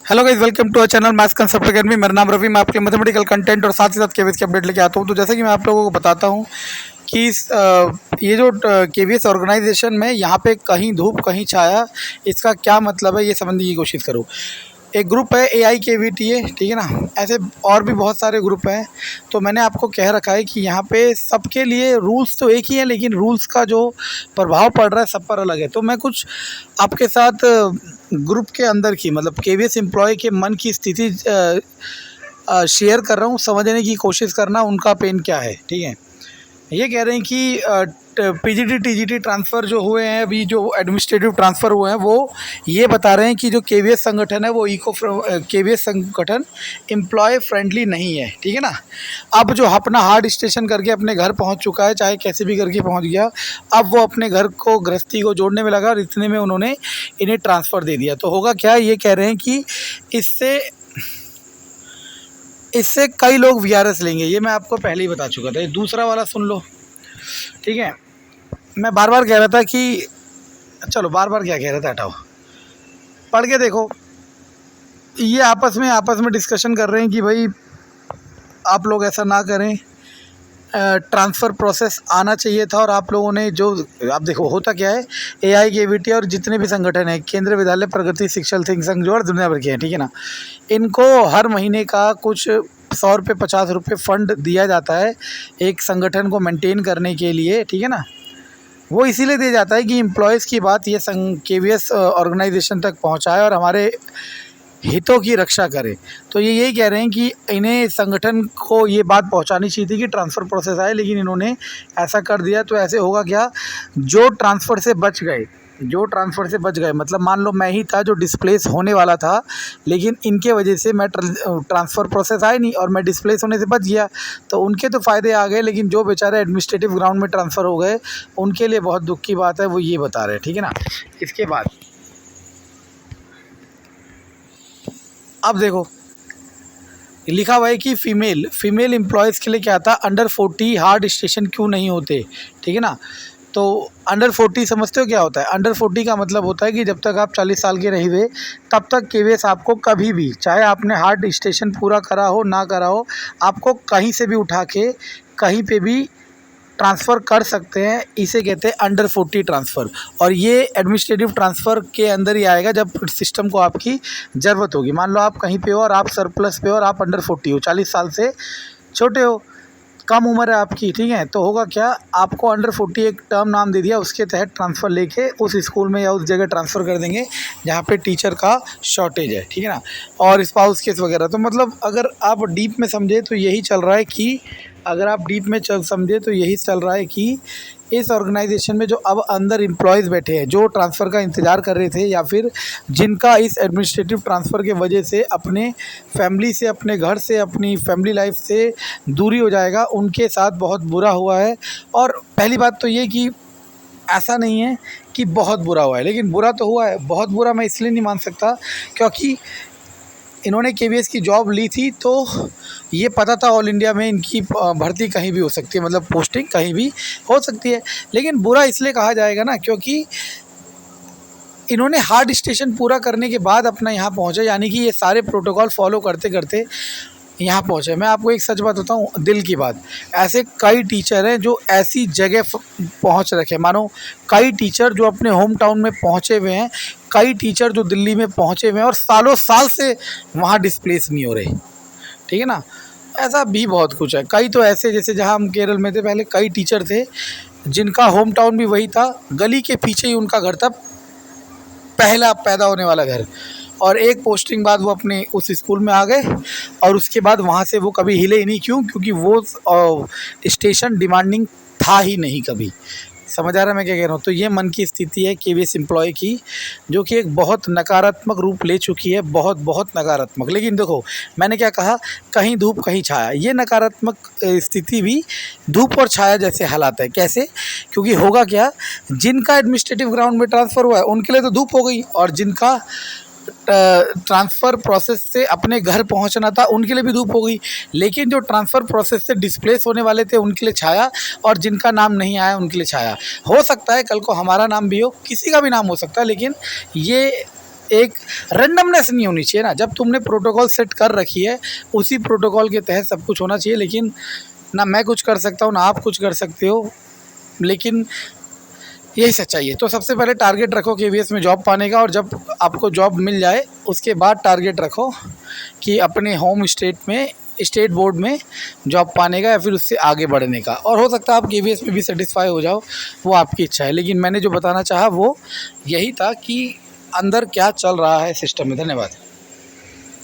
Hello guys, welcome to our channel maths concept academy. मेरा नाम रवि। मैं आपके मैथमेटिकल कंटेंट और साथ ही साथ केवीएस की अपडेट लेके आता हूं। तो जैसे कि मैं आप लोगों को बताता हूं कि ये जो केवीएस ऑर्गेनाइजेशन में यहाँ पे कहीं धूप कहीं छाया, इसका क्या मतलब है ये समझने की कोशिश करो। एक ग्रुप है AIKVTA, ठीक है ना। ऐसे और भी बहुत सारे ग्रुप हैं। तो मैंने आपको कह रखा है कि यहाँ पे सबके लिए रूल्स तो एक ही है, लेकिन रूल्स का जो प्रभाव पड़ रहा है सब पर अलग है। तो मैं कुछ आपके साथ ग्रुप के अंदर की मतलब केवीएस एम्प्लॉय के मन की स्थिति शेयर कर रहा हूँ। समझने की कोशिश करना उनका पेन क्या है, ठीक है। ये कह रहे हैं कि PGT TGT ट्रांसफ़र जो हुए हैं, अभी जो एडमिनिस्ट्रेटिव ट्रांसफ़र हुए हैं, वो ये बता रहे हैं कि जो केवीएस संगठन है वो केवीएस संगठन एम्प्लॉय फ्रेंडली नहीं है, ठीक है ना। अब जो अपना हार्ड स्टेशन करके अपने घर पहुंच चुका है, चाहे कैसे भी करके पहुंच गया, अब वो अपने घर को गृहस्थी को जोड़ने में लगा और इतने में उन्होंने इन्हें ट्रांसफ़र दे दिया। तो होगा क्या, ये कह रहे हैं कि इससे इससे कई लोग VRS लेंगे। ये मैं आपको पहले ही बता चुका था। ये दूसरा वाला सुन लो, ठीक है। मैं बार बार कह रहा था कि चलो, बार बार क्या कह रहा था, हटाओ, पढ़ के देखो। ये आपस में डिस्कशन कर रहे हैं कि भाई आप लोग ऐसा ना करें, ट्रांसफ़र प्रोसेस आना चाहिए था। और आप लोगों ने जो, आप देखो होता क्या है, AIKVTA और जितने भी संगठन हैं, केंद्रीय विद्यालय प्रगति शिक्षण संघ जो और दुनिया भर के हैं, ठीक है ना, इनको हर महीने का कुछ 100 रुपये 50 रुपये फ़ंड दिया जाता है एक संगठन को मेंटेन करने के लिए, ठीक है ना। वो इसीलिए दिया जाता है कि एम्प्लॉयज़ की बात ये केवीएस ऑर्गेनाइजेशन तक पहुंचाए और हमारे हितों की रक्षा करे। तो ये यही कह रहे हैं कि इन्हें संगठन को ये बात पहुंचानी चाहिए थी कि ट्रांसफ़र प्रोसेस आए, लेकिन इन्होंने ऐसा कर दिया। तो ऐसे होगा क्या, जो ट्रांसफ़र से बच गए मतलब मान लो मैं ही था जो डिस्प्लेस होने वाला था, लेकिन इनके वजह से मैं ट्रांसफ़र प्रोसेस आए नहीं और मैं डिस्प्लेस होने से बच गया, तो उनके तो फ़ायदे आ गए। लेकिन जो बेचारे एडमिनिस्ट्रेटिव ग्राउंड में ट्रांसफ़र हो गए, उनके लिए बहुत दुख की बात है। वो ये बता रहे हैं, ठीक है ना। इसके बाद अब देखो, लिखा हुआ है कि फीमेल एम्प्लॉयज़ के लिए क्या था, अंडर 40 हार्ड स्टेशन क्यों नहीं होते, ठीक है ना। तो अंडर 40 समझते हो क्या होता है? अंडर 40 का मतलब होता है कि जब तक आप 40 साल के नहीं हुए, तब तक केवीएस आपको कभी भी, चाहे आपने हार्ड स्टेशन पूरा करा हो ना करा हो, आपको कहीं से भी उठा के कहीं पे भी ट्रांसफ़र कर सकते हैं। इसे कहते हैं अंडर 40 ट्रांसफ़र। और ये एडमिनिस्ट्रेटिव ट्रांसफ़र के अंदर ही आएगा जब सिस्टम को आपकी ज़रूरत होगी। मान लो आप कहीं पे हो और आप सरप्लस पे हो और आप अंडर 40 हो, 40 साल से छोटे हो, कम उम्र है आपकी, ठीक है। तो होगा क्या, आपको अंडर 40 एक टर्म नाम दे दिया, उसके तहत ट्रांसफ़र लेके उस स्कूल में या उस जगह ट्रांसफ़र कर देंगे जहाँ पे टीचर का शॉर्टेज है, ठीक है ना। और स्पाउस केस वगैरह। तो मतलब अगर आप डीप में समझे तो यही चल रहा है कि इस ऑर्गेनाइजेशन में जो अब अंदर एम्प्लॉयज़ बैठे हैं, जो ट्रांसफ़र का इंतज़ार कर रहे थे या फिर जिनका इस एडमिनिस्ट्रेटिव ट्रांसफ़र के वजह से अपने फैमिली से, अपने घर से, अपनी फैमिली लाइफ से दूरी हो जाएगा, उनके साथ बहुत बुरा हुआ है। और पहली बात तो ये कि ऐसा नहीं है कि बहुत बुरा हुआ है, लेकिन बुरा तो हुआ है। बहुत बुरा मैं इसलिए नहीं मान सकता क्योंकि इन्होंने केवीएस की जॉब ली थी, तो ये पता था ऑल इंडिया में इनकी भर्ती कहीं भी हो सकती है, मतलब पोस्टिंग कहीं भी हो सकती है। लेकिन बुरा इसलिए कहा जाएगा ना, क्योंकि इन्होंने हार्ड स्टेशन पूरा करने के बाद अपना यहाँ पहुँचे, यानी कि ये सारे प्रोटोकॉल फॉलो करते करते यहाँ पहुँचे। मैं आपको एक सच बात बताऊँ, दिल की बात, ऐसे कई टीचर हैं जो ऐसी जगह पहुँच रखे। मानो कई टीचर जो अपने होम टाउन में पहुँचे हुए हैं, कई टीचर जो दिल्ली में पहुँचे हुए हैं और सालों साल से वहाँ डिस्प्लेस नहीं हो रहे, ठीक है ना। ऐसा भी बहुत कुछ है। कई तो ऐसे, जैसे जहाँ हम केरल में थे पहले, कई टीचर थे जिनका होम टाउन भी वही था, गली के पीछे ही उनका घर था, पहला पैदा होने वाला घर। और एक पोस्टिंग बाद वो अपने उस स्कूल में आ गए और उसके बाद वहाँ से वो कभी हिले ही नहीं। क्यों? क्योंकि वो स्टेशन डिमांडिंग था ही नहीं कभी। समझ आ रहा है मैं क्या कह रहा हूँ? तो ये मन की स्थिति है केवीएस एम्प्लॉय की, जो कि एक बहुत नकारात्मक रूप ले चुकी है, बहुत बहुत नकारात्मक। लेकिन देखो, मैंने क्या कहा, कहीं धूप कहीं छाया। ये नकारात्मक स्थिति भी धूप और छाया जैसे हालात है। कैसे? क्योंकि होगा क्या, जिनका एडमिनिस्ट्रेटिव ग्राउंड में ट्रांसफ़र हुआ है उनके लिए तो धूप हो गई, और जिनका ट्रांसफ़र प्रोसेस से अपने घर पहुंचना था उनके लिए भी धूप हो गई। लेकिन जो ट्रांसफ़र प्रोसेस से डिस्प्लेस होने वाले थे उनके लिए छाया, और जिनका नाम नहीं आया उनके लिए छाया। हो सकता है कल को हमारा नाम भी हो, किसी का भी नाम हो सकता है, लेकिन ये एक रैंडमनेस नहीं होनी चाहिए ना। जब तुमने प्रोटोकॉल सेट कर रखी है उसी प्रोटोकॉल के तहत सब कुछ होना चाहिए। लेकिन ना मैं कुछ कर सकता हूँ ना आप कुछ कर सकते हो, लेकिन यही सच्चाई है। तो सबसे पहले टारगेट रखो केवीएस में जॉब पाने का, और जब आपको जॉब मिल जाए उसके बाद टारगेट रखो कि अपने होम स्टेट में, स्टेट बोर्ड में जॉब पाने का या फिर उससे आगे बढ़ने का। और हो सकता है आप केवीएस में भी सेटिस्फाई हो जाओ, वो आपकी इच्छा है। लेकिन मैंने जो बताना चाहा वो यही था कि अंदर क्या चल रहा है सिस्टम में। धन्यवाद।